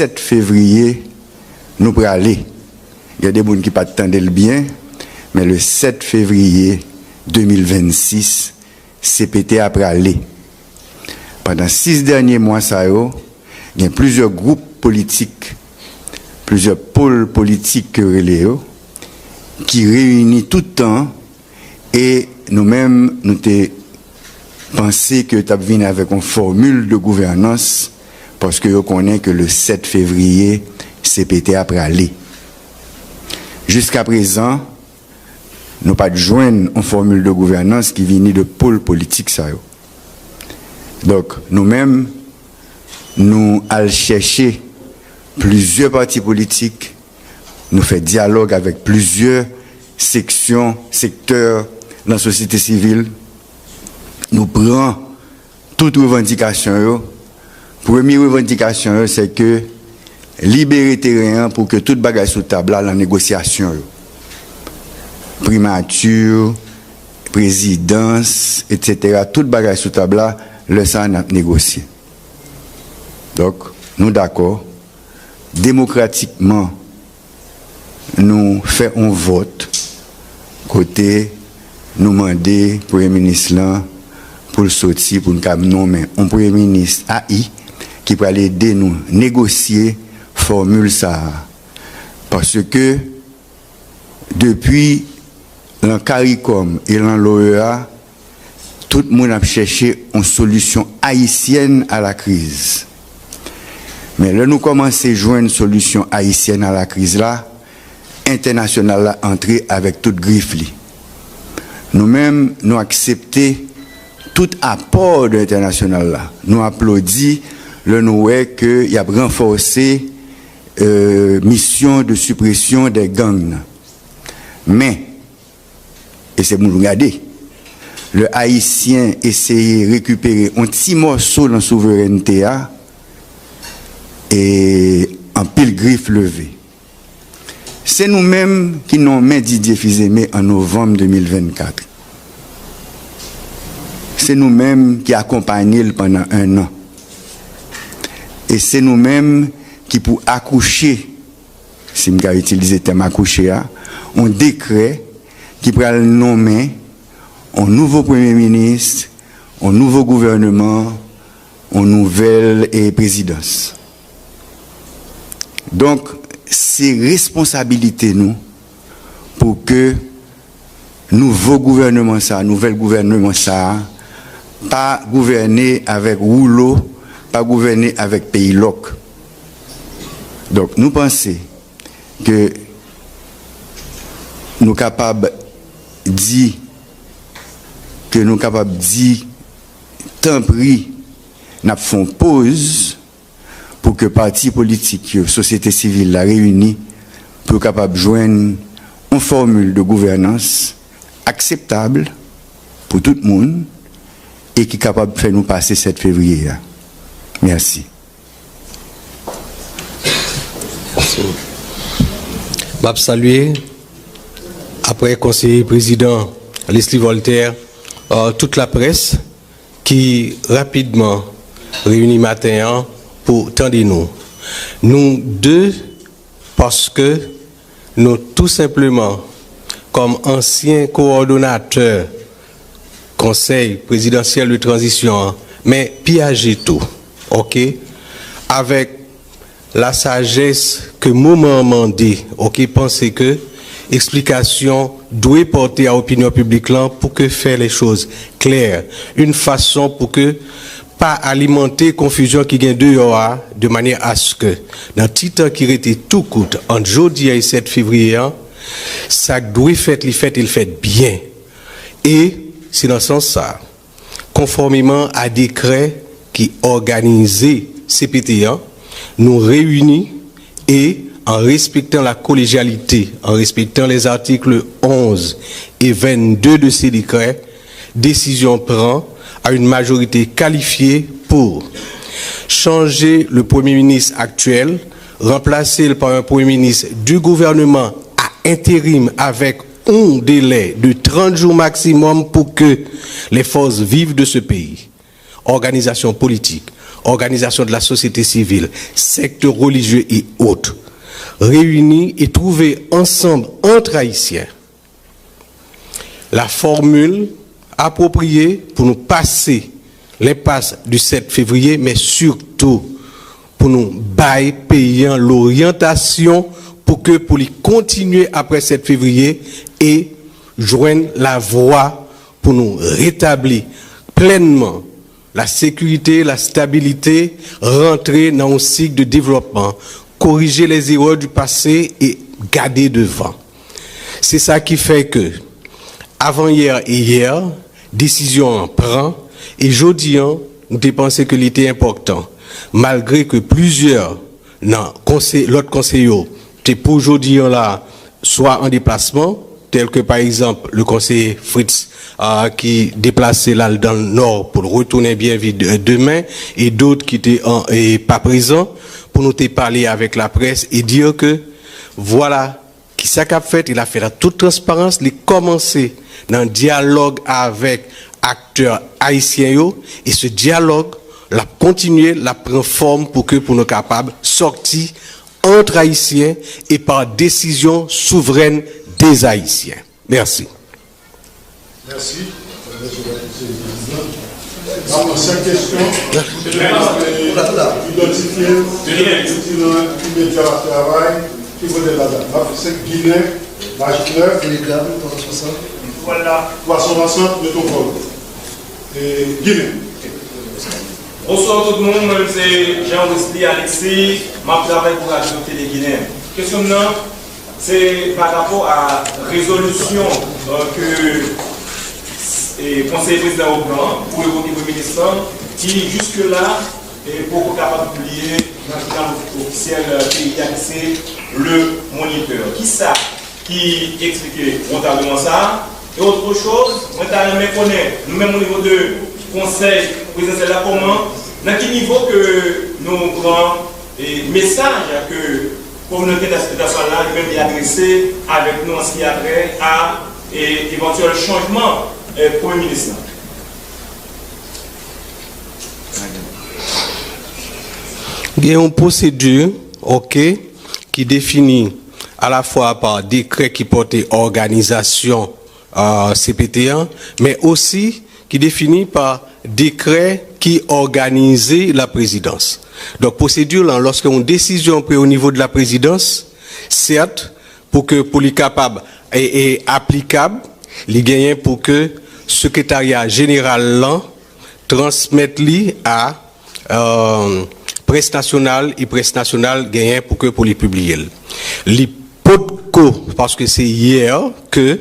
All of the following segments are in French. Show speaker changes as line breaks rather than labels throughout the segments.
7 février, nous pourrons aller. Il y a des gens qui ne pas attendre le bien, mais le 7 février 2026, CPT après aller. Pendant 6 derniers mois, il y a plusieurs groupes politiques, plusieurs pôles politiques qui réunissent tout le temps et nous-mêmes, nous avons pensé que tu as venu avec une formule de gouvernance parce que nous connaissons que le 7 février, CPT après aller. Jusqu'à présent, nous n'avons pas joindre une formule de gouvernance qui vient de pôle politique. Donc, nous-mêmes, nous allons chercher plusieurs partis politiques, nous faisons dialogue avec plusieurs secteurs dans la société civile, nous prenons toutes revendications. Première revendication, c'est que libérer terrain pour que toute bagaille sous table la négociation. Primature, présidence, etc. Toute bagaille sous table le ça a négocié. Donc, nous d'accord, démocratiquement, nous faisons un vote côté nous demander Premier ministre là pour le sortir pour nous nommer un Premier ministre AI qui peut aller aider nous négocier formule ça parce que depuis l'an CARICOM et l'an l'OEA tout le monde a cherché une solution haïtienne à la crise. Mais là, nous commençons à jouer une solution haïtienne à la crise là, internationale là, entrer avec toute griffe. Nous-mêmes, nous acceptons tout apport de l'international là. Nous applaudissons le noué qu'il y a renforcé mission de suppression des gangs. Mais, et c'est pour nous regarder, le haïtien essayer de récupérer un petit morceau de la souveraineté et en pile griffe levée. C'est nous-mêmes qui nous nommé Didier Fils-Aimé en novembre 2024. C'est nous-mêmes qui accompagnons pendant 1 an. Et c'est nous-mêmes qui, pour accoucher, si je vais utiliser le terme accoucher, un décret qui pourra le nommer un nouveau Premier ministre, un nouveau gouvernement, une nouvelle présidence. Donc, c'est responsabilité nous pour que nouveau gouvernement nouvel gouvernement pas gouverner avec rouleau, pas gouverner avec pays loc. Donc nous pensons que nous sommes capables de dire tant pis, nous faisons pause pour que partis politiques, société civile la réunie pour capable joindre une formule de gouvernance acceptable pour tout le monde et qui est capable de faire nous passer 7 février. Merci.
Je salue, après conseiller président Leslie Voltaire, toute la presse qui rapidement réunit matin pour tendre nous. Nous deux, parce que nous tout simplement, comme anciens coordonnateurs conseil présidentiel de transition, mais piager tout, ok, avec la sagesse que moment mandé, ok, pensez que explication doit porter à l'opinion publique là pour que faire les choses claires, une façon pour que pas alimenter confusion qui gagne dehors de manière à ce que dans le titre qui était tout coûte entre jeudi et 7 février, ça doit faire il fait bien. Et c'est dans ce sens ça, conformément à décret qui organisait CPT1, nous réunit et en respectant la collégialité, en respectant les articles 11 et 22 de ces décrets, décision prend à une majorité qualifiée pour changer le Premier ministre actuel, remplacer par un Premier ministre du gouvernement à intérim avec un délai de 30 jours maximum pour que les forces vives de ce pays, organisations politiques, organisations de la société civile, secteurs religieux et autres, réunis et trouver ensemble entre Haïtiens la formule appropriée pour nous passer l'impasse du 7 février, mais surtout pour nous bailler payant l'orientation pour les continuer après 7 février et joindre la voie pour nous rétablir pleinement la sécurité, la stabilité, rentrer dans un cycle de développement, corriger les erreurs du passé et garder devant. C'est ça qui fait que, avant-hier et hier, décision en prend, et aujourd'hui, nous avons pensé que c'était important, malgré que plusieurs, l'autre conseiller, pour aujourd'hui là, soit en déplacement, tel que par exemple le conseiller Fritz qui déplacé là dans le nord pour retourner bien vite demain, et d'autres qui étaient pas présents pour nous parler avec la presse et dire que voilà qui ça qu'a fait, il a fait la toute transparence, il a commencé dans un dialogue avec acteurs haïtiens et ce dialogue l'a continué, l'a pris forme pour nous capables sortir entre Haïtiens et par décision souveraine des Haïtiens. Merci.
Merci. Dans cette question, identifier immédiat au travail qui veut de la date. C'est Guinée, Magique 9, voilà, 360 métropole. Guinée.
Bonsoir tout le monde, c'est Jean-Wesley Alexis, je travaille pour la Télé Guinée. Question c'est par rapport à la résolution que le conseil président au plan pour évoquer le Premier ministre qui jusque-là est beaucoup capable de publier dans le journal officiel PIAC le moniteur. Qui ça qui explique montablement ça? Et autre chose, moi je connais, nous-mêmes au niveau de conseil présidentiel là comment, dans quel niveau que nous prenons et message que la communauté internationale même adressé avec nous en ce qui a trait à éventuel changement Premier ministre.
Il y a une procédure, qui définit à la fois par décret qui portait organisation CPT1, mais aussi qui définit par décret qui organisait la présidence. Donc, procédure, là, lorsque une décision prise au niveau de la présidence, certes, pour les capables et applicable, les gagnants pour que le secrétariat général là, transmette à presse nationale et presse nationale gagnant pour les publier. Parce que c'est hier que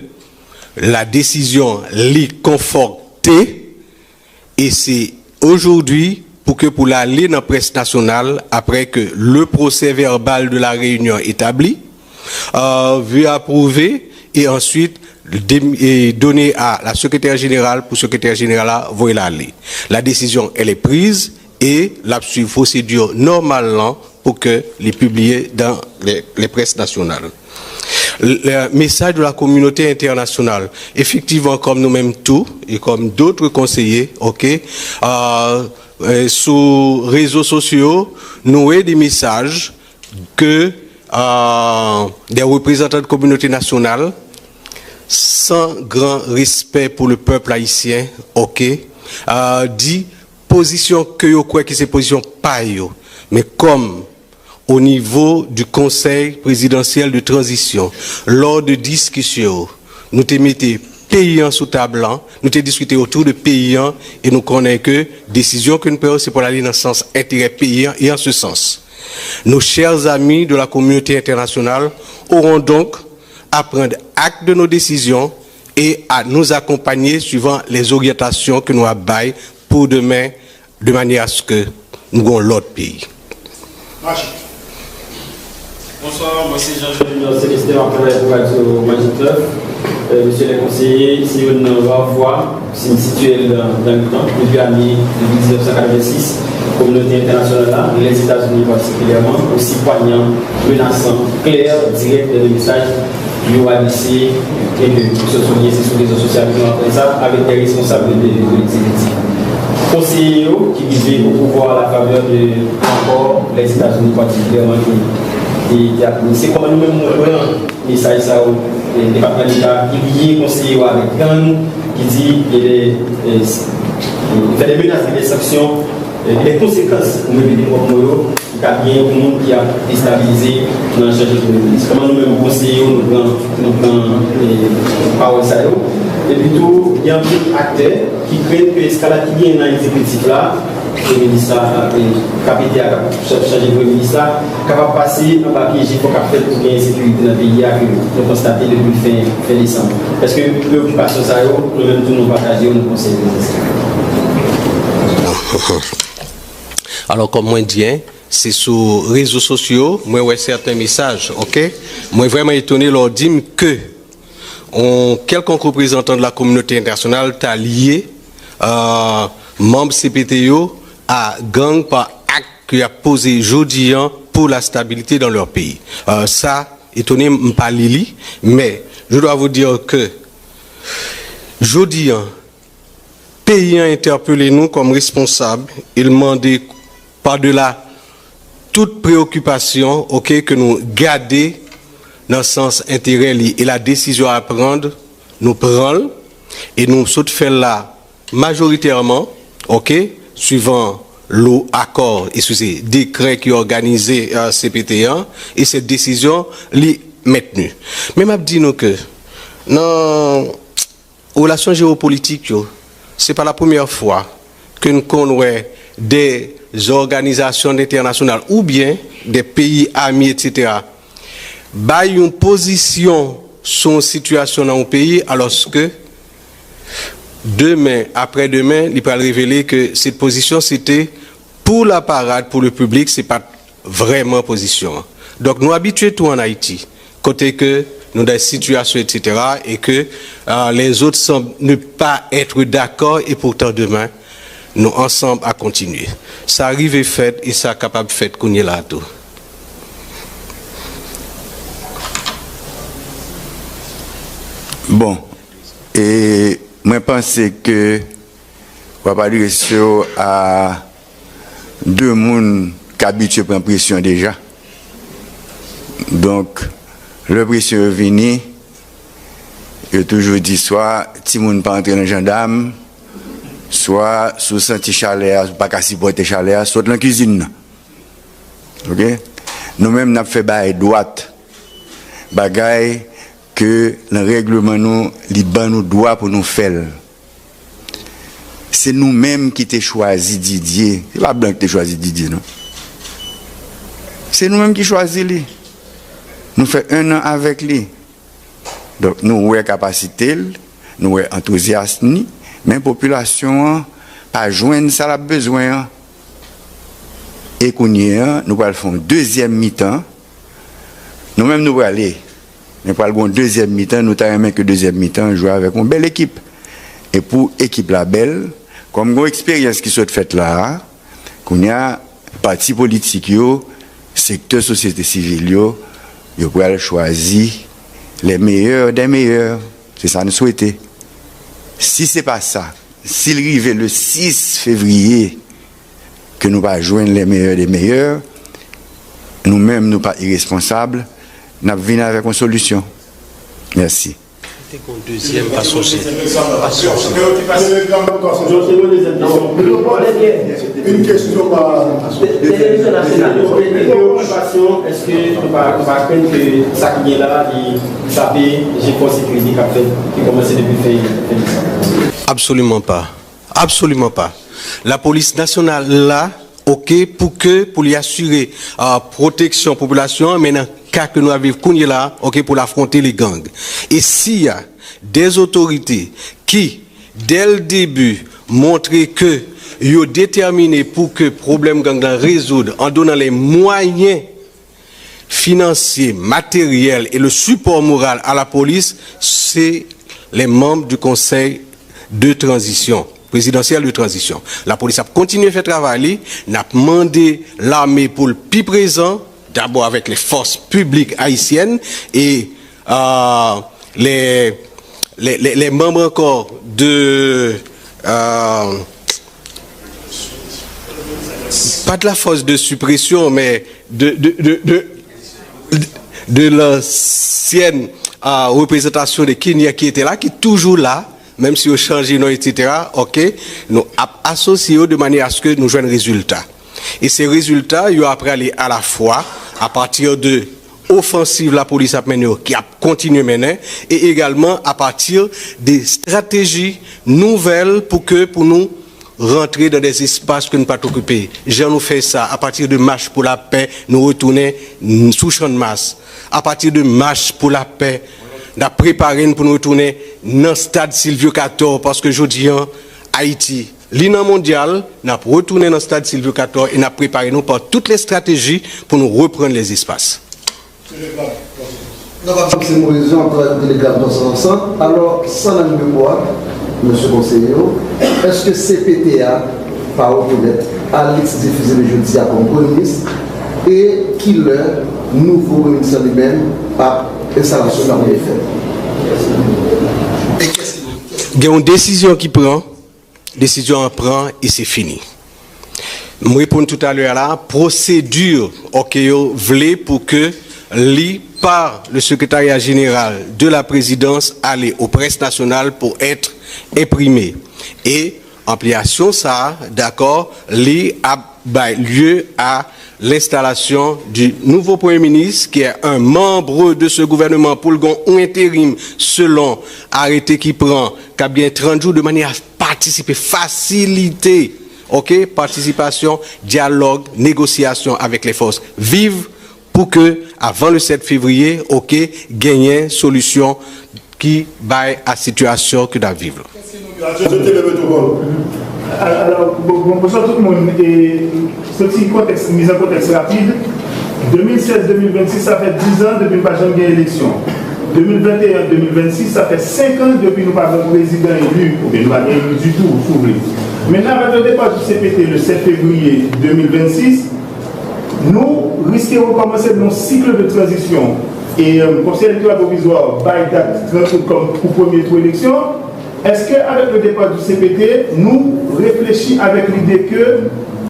la décision l'est confortée et c'est aujourd'hui pour l'aller dans la presse nationale après que le procès verbal de la réunion établi, vu approuver et ensuite donner à la secrétaire générale pour secrétaire générale voyer l'aller. La décision elle est prise et la procédure normalement pour que les publier dans les presses nationales. Le message de la communauté internationale, effectivement, comme nous-mêmes tous et comme d'autres conseillers, sur réseaux sociaux, nous avons des messages que des représentants de la communauté nationale, sans grand respect pour le peuple haïtien, dit position que yo quoi que c'est position pas yo, mais comme au niveau du Conseil présidentiel de transition, lors de discussions, nous te mettons payants sous table, nous te discuté autour de payants et nous connaissons que décision que nous prenons, c'est pour aller dans le sens intérêt payant et en ce sens. Nos chers amis de la communauté internationale auront donc à prendre acte de nos décisions et à nous accompagner suivant les orientations que nous avons pour demain, de manière à ce que nous ayons l'autre pays.
Bonsoir, moi c'est Jean-Jacques Célestin, en travail pour Radio Magique 9. Monsieur le conseiller, si vous ne voir, c'est situé dans le temps, depuis l'année 1986, communauté internationale, les États-Unis particulièrement, aussi poignant, menaçant, clair, direct de messages du OADC et de se souligner sur les réseaux sociaux, ça, avec des responsables de l'exécutif. conseillers qui vivent au pouvoir à la faveur de encore les États-Unis particulièrement c'est comme nous-mêmes nous message ça au département d'État qui vient conseiller avec gang qui dit qu'il fait des menaces et des sanctions les conséquences pour nous il y a bien un monde qui a déstabilisé dans le changement de l'Église. Comment nous-mêmes conseillons, nous prenons parole ça et puis tout, il y a un acteur qui crée que ce cas-là qui vient dans l'exécutif là, le ministre capité à changer de ministre capable de passer un papier il faut qu'il pour gagner sécurité dans le pays que nous constatons depuis fin décembre. Est-ce que préoccupation ça nous-mêmes tous nous partageons nous conseillons.
Alors comme moi dis, c'est sur les réseaux sociaux, moi ouais certains messages, ok? Moi vraiment étonné leur dire que quelconque représentant de la communauté internationale t'a lié membre CPTO à gang par acte qui a posé jeudi pour la stabilité dans leur pays. Ça, étonné pas Lili, mais je dois vous dire que jeudi pays a interpellé nous comme responsables, il demandait par-delà toute préoccupation, ok, que nous gardions dans le sens intérêt et la décision à prendre, nous prenons et nous faisons là majoritairement, ok, suivant l'accord et ce décret qui organisé CPT1 et cette décision est maintenue. Mais je dis nous que dans les relations géopolitiques, ce n'est pas la première fois que nous connaissons des organisations internationales ou bien des pays amis, etc., baillent une position sur une situation dans un pays alors que demain, après-demain, il peut révéler que cette position c'était pour la parade, pour le public, ce n'est pas vraiment position. Donc nous habitués tout en Haïti, côté que nous avons des situations, etc., et que les autres semblent ne pas être d'accord et pourtant demain, nous ensemble à continuer. Ça arrive et fait et ça capable de faire qu'on y est là tout.
Bon, et moi pense que on va parler sur à deux personnes qui habituent à prendre pression déjà. Donc, le pression est venu, il a toujours dit soit si moun pas entrer dans le gendarme, soit sous senti chaleur, pas qu'à supporter chaleur, soit dans la cuisine. OK? Nous-mêmes, nous avons fait bail droite. Bagaille que le règlement nous, nous doit pour nous faire. C'est nous-mêmes qui t'ai choisi Didier. C'est pas blanc qui t'ai choisi Didier, non? C'est nous-mêmes qui choisissons lui. Nous faisons 1 an avec lui. Donc, nous avons capacité, nous avons enthousiasme, mais la population pas joindre ça a besoin. Et qu'on y est, nous allons faire deuxième mi-temps. Nous-mêmes, nous allons aller. Nous allons faire deuxième mi-temps. Nous avons que deuxième mi-temps, jouer avec une belle équipe. Et pour équipe la belle, comme une expérience qui soit faite là, qu'on y a parti politique, secteur société civile, vous pouvez choisir les meilleurs des meilleurs. C'est ça que nous souhaitons. Si ce n'est pas ça, s'il arrive le 6 février, que nous ne joindre les meilleurs des meilleurs, nous-mêmes, nous ne sommes pas irresponsables, nous venons avec une solution. Merci.
Deuxième façon, c'est
une question par
préoccupation, est-ce que nous pas craindre que ça qui est là, j'ai pas sécurité qui commence depuis fin.
Absolument pas. Absolument pas. La police nationale là, ok, pour lui assurer protection population, mais dans le cas que nous avons là, ok, pour affronter les gangs. Et s'il y a des autorités qui, dès le début, montrent que ils sont déterminés pour que le problème gang résoudre en donnant les moyens financiers, matériels et le support moral à la police, c'est les membres du Conseil de transition, présidentielle de transition. La police a continué à faire travailler, n'a demandé l'armée pour le plus présent, d'abord avec les forces publiques haïtiennes et les membres encore de pas de la force de suppression, mais de l'ancienne représentation de Kenya qui était là, qui est toujours là, même si on change, etc., ok, nous associons de manière à ce que nous jouions un résultat. Et ces résultats, ils ont après aller à la fois, à partir de offensive la police a mené, qui a continué à mener, et également à partir des stratégies nouvelles pour nous rentrer dans des espaces que nous ne pas occuper. Jean nous fait ça à partir de marche pour la paix, nous retourner sous champ de masse. À partir de marche pour la paix, nous avons préparé pour nous retourner dans le stade Silvio XIV, parce que je dis Haïti, l'INA mondial, nous avons retourné dans le stade Silvio XIV et nous avons préparé nous par toutes les stratégies pour nous reprendre les espaces.
Nous avons fait une révision entre les délégats ensemble. Alors, sans la mémoire, monsieur le conseiller, est-ce que CPTA, par reconnaître, a diffusé le jeudi à comme ministre et qui leur nouveau ministre lui-même par installation de la
Il y a une décision qui prend, décision en prend et c'est fini. Je réponds tout à l'heure là, procédure, ok, voulez pour que par le secrétariat général de la présidence aller aux presses nationales pour être imprimé. Et ampliation ça, d'accord, a lieu à l'installation du nouveau Premier ministre qui est un membre de ce gouvernement pour le intérim selon arrêté qui prend qu'à bien 30 jours de manière à participer, faciliter, ok, participation, dialogue, négociation avec les forces vives pour que, avant le 7 février, ok, gagner une solution qui baille à la situation que nous vivons.
Alors, bonsoir tout le monde. Et ce petit contexte, mise en contexte rapide. 2016-2026, ça fait 10 ans depuis que nous n'avons pas gagné l'élection. 2021-2026, ça fait 5 ans depuis que nous n'avons pas de président élu, ou bien nous n'avons pas élu du tout, vous oubliez. Maintenant, avec le départ du CPT le 7 février 2026, nous risquons de recommencer nos cycle de transition. Et le conseil électoral provisoire, by date, comme pour premier tour élection. Est-ce qu'avec le départ du CPT, nous réfléchissons avec l'idée que